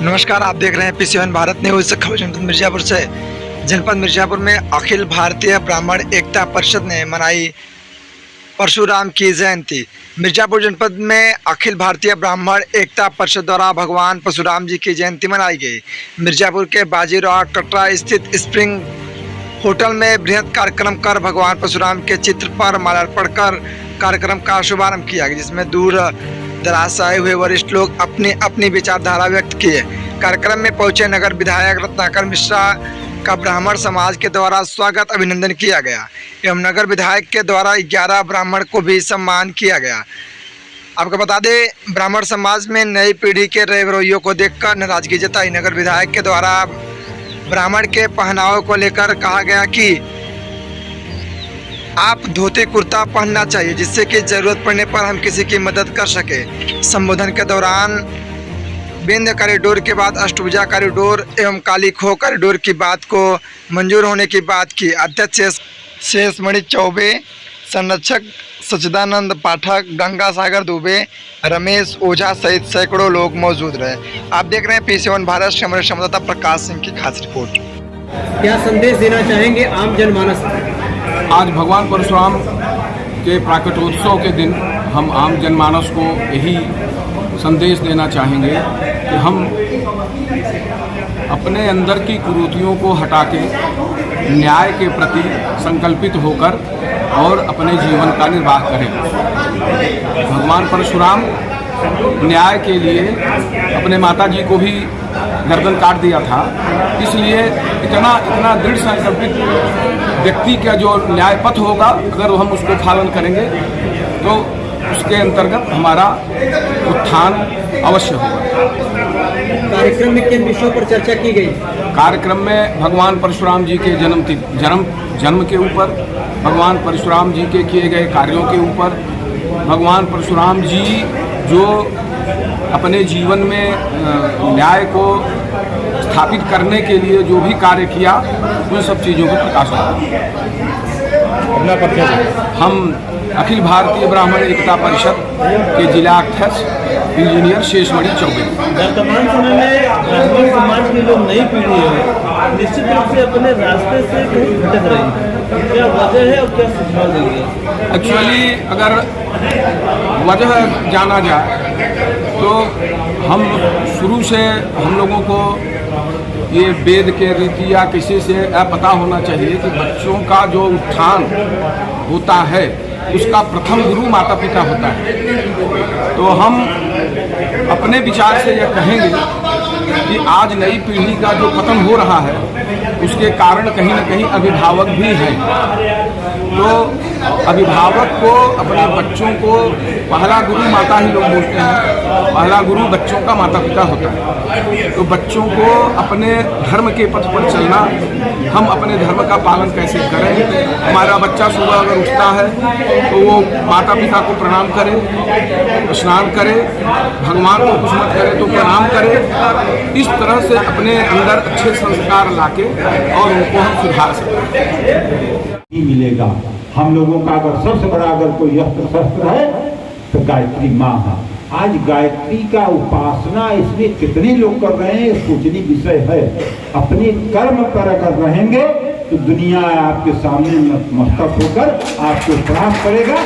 नमस्कार, आप देख रहे हैं पी7 भारत न्यूज। खबर जनपद मिर्जापुर से। जनपद मिर्जापुर में अखिल भारतीय ब्राह्मण एकता परिषद ने मनाई परशुराम की जयंती। मिर्जापुर जनपद में अखिल भारतीय ब्राह्मण एकता परिषद द्वारा भगवान परशुराम जी की जयंती मनाई गई। मिर्जापुर के बाजीराव कटरा स्थित स्प्रिंग होटल में बृहद कार्यक्रम कर भगवान परशुराम के चित्र पर माल्यार्पण कर कार्यक्रम का शुभारंभ किया गया, जिसमें दूर दराज से आए हुए वरिष्ठ लोग अपनी अपनी विचारधारा व्यक्त किए। कार्यक्रम में पहुंचे नगर विधायक रत्नाकर मिश्रा का ब्राह्मण समाज के द्वारा स्वागत अभिनंदन किया गया एवं नगर विधायक के द्वारा 11 ब्राह्मण को भी सम्मान किया गया। आपको बता दें, ब्राह्मण समाज में नई पीढ़ी के रवैयों को देखकर नाराजगी जताई। नगर विधायक के द्वारा ब्राह्मण के पहनावे को लेकर कहा गया कि आप धोती कुर्ता पहनना चाहिए, जिससे कि जरूरत पड़ने पर हम किसी की मदद कर सके। संबोधन के दौरान विंध्य कॉरिडोर के बाद अष्टभुजा कॉरिडोर एवं काली खो कॉरिडोर की बात को मंजूर होने की बात की। अध्यक्ष शेषमणि चौबे, संरक्षक सच्चिदानंद पाठक, गंगा सागर दुबे, रमेश ओझा सहित सैकड़ों लोग मौजूद रहे। आप देख रहे हैं पी7 भारत से हमारे संवाददाता प्रकाश सिंह की खास रिपोर्ट। क्या संदेश देना चाहेंगे आम जनमानस को? आज भगवान परशुराम के प्राकटोत्सव के दिन हम आम जनमानस को यही संदेश देना चाहेंगे कि हम अपने अंदर की कुरीतियों को हटा के न्याय के प्रति संकल्पित होकर और अपने जीवन का निर्वाह करें। भगवान परशुराम न्याय के लिए अपने माता जी को भी गर्दन काट दिया था, इसलिए इतना दृढ़ संकल्पित व्यक्ति का जो न्याय पथ होगा, अगर हम उसको पालन करेंगे तो उसके अंतर्गत हमारा उत्थान अवश्य होगा। कार्यक्रम में किन विषयों पर चर्चा की गई? कार्यक्रम में भगवान परशुराम जी के जन्म के ऊपर, भगवान परशुराम जी के किए गए कार्यों के ऊपर, भगवान परशुराम जी जो अपने जीवन में न्याय को स्थापित करने के लिए जो भी कार्य किया, उन सब चीज़ों को प्रकाश डाला। हम अखिल भारतीय ब्राह्मण एकता परिषद के जिला अध्यक्ष इंजीनियर शेषमणि चौबे। वर्तमान समय में ब्राह्मण समाज की जो नई पीढ़ी है, निश्चित रूप से अपने रास्ते से कहीं भटक रही है। क्या वजह है और क्या सुझाव देंगे? एक्चुअली अगर वजह जाना जाए तो हम शुरू से हम लोगों को ये वेद के रीति या किसी से पता होना चाहिए कि बच्चों का जो उत्थान होता है उसका प्रथम गुरु माता पिता होता है। तो हम अपने विचार से यह कहेंगे कि आज नई पीढ़ी का जो पतन हो रहा है उसके कारण कहीं न कहीं अभिभावक भी हैं। तो अभिभावक को अपने बच्चों को पहला गुरु माता ही लोग बोलते हैं, पहला गुरु बच्चों का माता पिता होता है। तो बच्चों को अपने धर्म के पथ पर चलना, हम अपने धर्म का पालन कैसे करें। हमारा बच्चा सुबह अगर उठता है तो वो माता पिता को प्रणाम करे, स्नान करे, भगवान को कुछ मत करे तो प्रणाम करे। इस तरह से अपने अंदर अच्छे संस्कार लाके और उनको हम सुधार सकते मिलेगा। हम लोगों का अगर सबसे बड़ा अगर कोई अस्त्र शस्त्र है तो गायत्री माँ है। आज गायत्री का उपासना इसमें कितने लोग कर रहे हैं, सोचनीय विषय है। अपने कर्म पर अगर रहेंगे तो दुनिया आपके सामने मस्तक होकर आपको प्रणाम करेगा।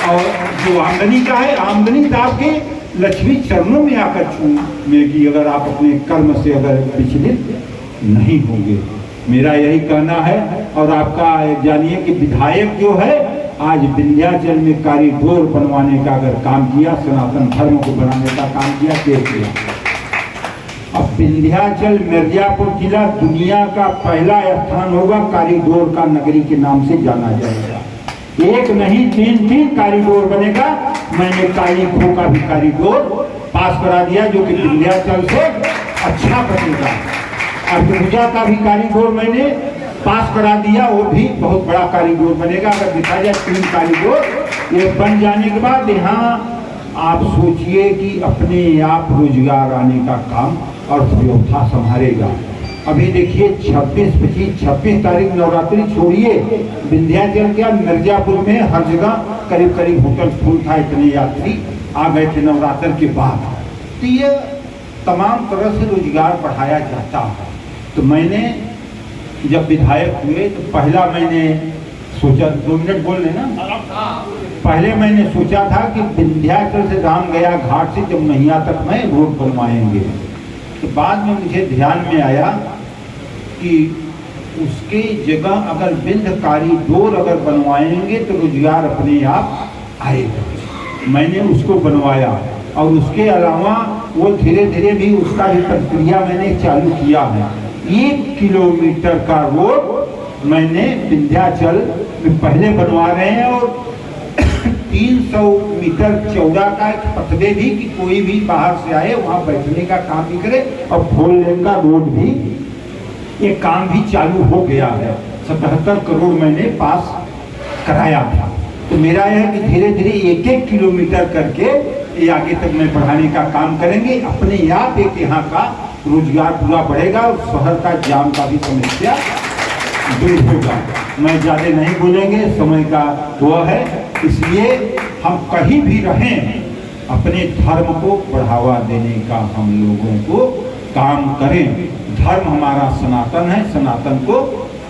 और जो आमदनी का है, आमदनी तो आपके लक्ष्मी चरणों में आकर छूमेगी अगर आप अपने कर्म से अगर विचलित नहीं होंगे। मेरा यही कहना है। और आपका जानिए कि विधायक जो है आज विंध्याचल में कॉरिडोर बनवाने का अगर काम किया, सनातन धर्म को बनाने का काम किया, किया। अब विंध्याचल मिर्जापुर जिला दुनिया का पहला स्थान होगा, कॉरिडोर का नगरी के नाम से जाना जाएगा। एक नहीं 3 कॉरिडोर बनेगा। मैंने काली खो का भी कॉरिडोर पास करा दिया जो कि विंध्याचल से अच्छा बनेगा। अष्टभुजा का भी कॉरिडोर मैंने पास करा दिया, वो भी बहुत बड़ा कॉरिडोर बनेगा। अगर देखा जाए 3 कॉरिडोर ये बन जाने के बाद यहाँ आप सोचिए कि अपने आप रोजगार आने का काम और व्यवस्था संभालेगा। अभी देखिए 26 तारीख नवरात्रि छोड़िए, विंध्याचल क्या मिर्जापुर में हर जगह करीब होटल फुल था, इतने यात्री आ गए थे नवरात्र के बाद। तो ये तमाम तरह से रोजगार बढ़ाया जाता है। तो मैंने जब विधायक हुए तो पहला मैंने सोचा, 2 मिनट बोल लेना, पहले मैंने सोचा था कि विंध्याचल से राम गया घाट से जमुनैया तक में रोड बनवाएंगे। तो बाद में मुझे ध्यान में आया कि उसके जगह अगर विंध्य कॉरिडोर अगर बनवाएंगे तो रोजगार अपने आप आएगा। मैंने उसको बनवाया और उसके अलावा वो धीरे धीरे भी उसका भी प्रक्रिया मैंने चालू किया है। 1 किलोमीटर का रोड मैंने विंध्याचल में पहले बनवा रहे हैं और 300 मीटर चौड़ा का एक पथवे भी कि कोई भी बाहर से आए वहाँ बैठने का काम भी करे, और 4 लेन का रोड भी, ये काम भी चालू हो गया है। 77 करोड़ मैंने पास कराया था। तो मेरा यह है कि धीरे धीरे 1-1 किलोमीटर करके ये आगे तक में बढ़ाने का काम करेंगे। अपने आप एक यहाँ का रोजगार पूरा बढ़ेगा और शहर का जाम का भी समस्या दूर होगा। मैं ज़्यादा नहीं बोलेंगे, समय का वह है, इसलिए हम कहीं भी रहें अपने धर्म को बढ़ावा देने का हम लोगों को काम करें। धर्म हमारा सनातन है, सनातन को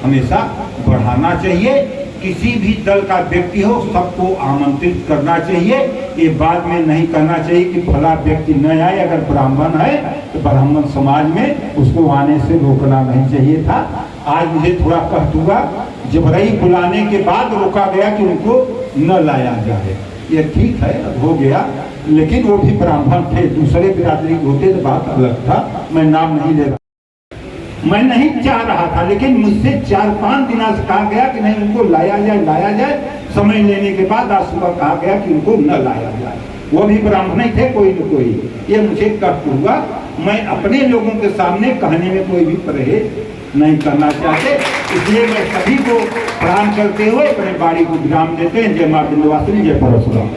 हमेशा बढ़ाना चाहिए। किसी भी दल का व्यक्ति हो सबको आमंत्रित करना चाहिए। ये बाद में नहीं करना चाहिए कि भला व्यक्ति न आए। अगर ब्राह्मण है तो ब्राह्मण समाज में उसको आने से रोकना नहीं चाहिए था। आज मुझे थोड़ा कह दूंगा, जबरई बुलाने के बाद रोका गया कि उनको न लाया जाए। ये ठीक है, अब हो गया, लेकिन वो भी ब्राह्मण थे, दूसरे बिरादरी होते तो बात अलग था। मैं नाम नहीं ले रहा, मैं नहीं चाह रहा था, लेकिन मुझसे 4-5 दिन से कहा गया कि नहीं उनको लाया जाए। समय लेने के बाद आज सुबह कहा गया कि उनको न लाया जाए। वो भी ब्राह्मण ही थे, कोई न कोई। ये मुझे कह दूंगा, मैं अपने लोगों के सामने कहने में कोई भी परहेज नहीं करना चाहते। इसलिए मैं सभी को प्रणाम करते हुए अपने बाड़ी को विराम देते हैं। जय मां विंध्यवासिनी, जय परशुराम।